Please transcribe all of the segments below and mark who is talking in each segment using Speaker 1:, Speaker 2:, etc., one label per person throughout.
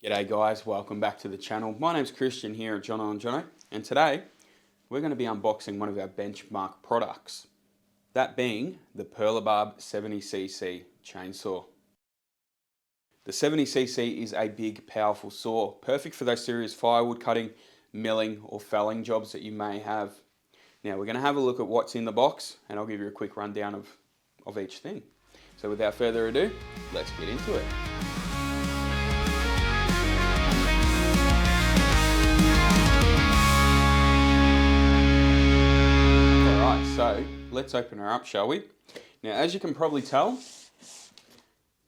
Speaker 1: G'day guys, welcome back to the channel. My name's Christian here at Jono Johno, and today we're going to be unboxing one of our benchmark products. That being the Perla Barb 70cc chainsaw. The 70cc is a big, powerful saw, perfect for those serious firewood cutting, milling or felling jobs that you may have. Now we're going to have a look at what's in the box, and I'll give you a quick rundown of each thing. So without further ado, let's get into it. So let's open her up, shall we? Now, as you can probably tell,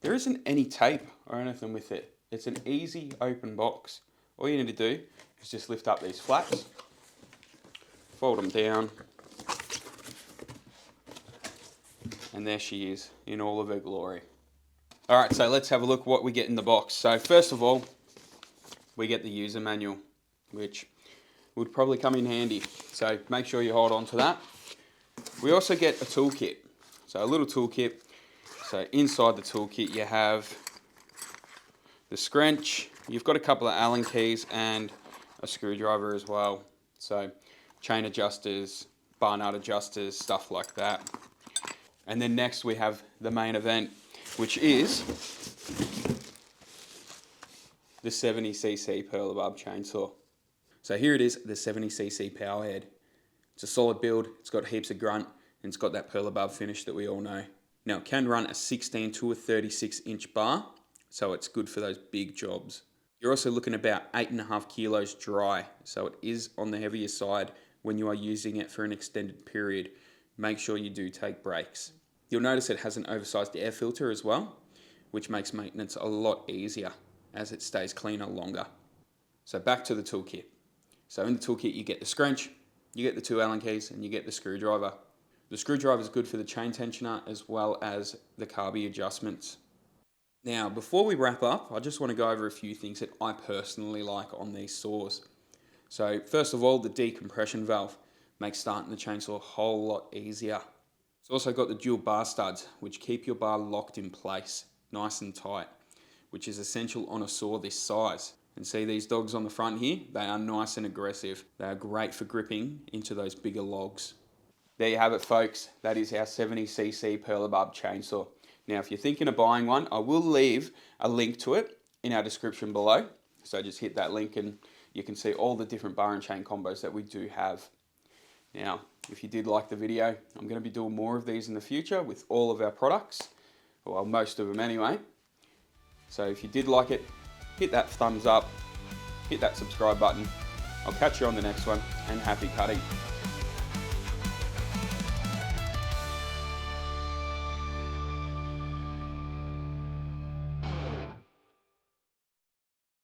Speaker 1: there isn't any tape or anything with it. It's an easy open box. All you need to do is just lift up these flaps, fold them down, and there she is in all of her glory. All right, so let's have a look what we get in the box. So first of all, we get the user manual, which would probably come in handy. So make sure you hold on to that. We also get a toolkit, so a little toolkit. So inside the toolkit you have the scrunch, you've got a couple of Allen keys and a screwdriver as well. So chain adjusters, bar nut adjusters, stuff like that. And then next we have the main event, which is the 70cc Perla Barb chainsaw. So here it is, the 70cc powerhead. It's a solid build, it's got heaps of grunt, and it's got that Perla Barb finish that we all know. Now it can run a 16 to a 36 inch bar, so it's good for those big jobs. You're also looking about 8.5 kilos dry, so it is on the heavier side when you are using it for an extended period. Make sure you do take breaks. You'll notice it has an oversized air filter as well, which makes maintenance a lot easier as it stays cleaner longer. So back to the toolkit. So in the toolkit you get the scrunch, you get the 2 Allen keys, and you get the screwdriver. The screwdriver is good for the chain tensioner as well as the carby adjustments. Now, before we wrap up, I just want to go over a few things that I personally like on these saws. So first of all, the decompression valve makes starting the chainsaw a whole lot easier. It's also got the dual bar studs, which keep your bar locked in place, nice and tight, which is essential on a saw this size. And see these dogs on the front here? They are nice and aggressive. They are great for gripping into those bigger logs. There you have it, folks. That is our 70cc Perla Barb chainsaw. Now, if you're thinking of buying one, I will leave a link to it in our description below. So just hit that link and you can see all the different bar and chain combos that we do have. Now, if you did like the video, I'm going to be doing more of these in the future with all of our products. Well, most of them anyway. So if you did like it, hit that thumbs up, hit that subscribe button. I'll catch you on the next one, and happy cutting.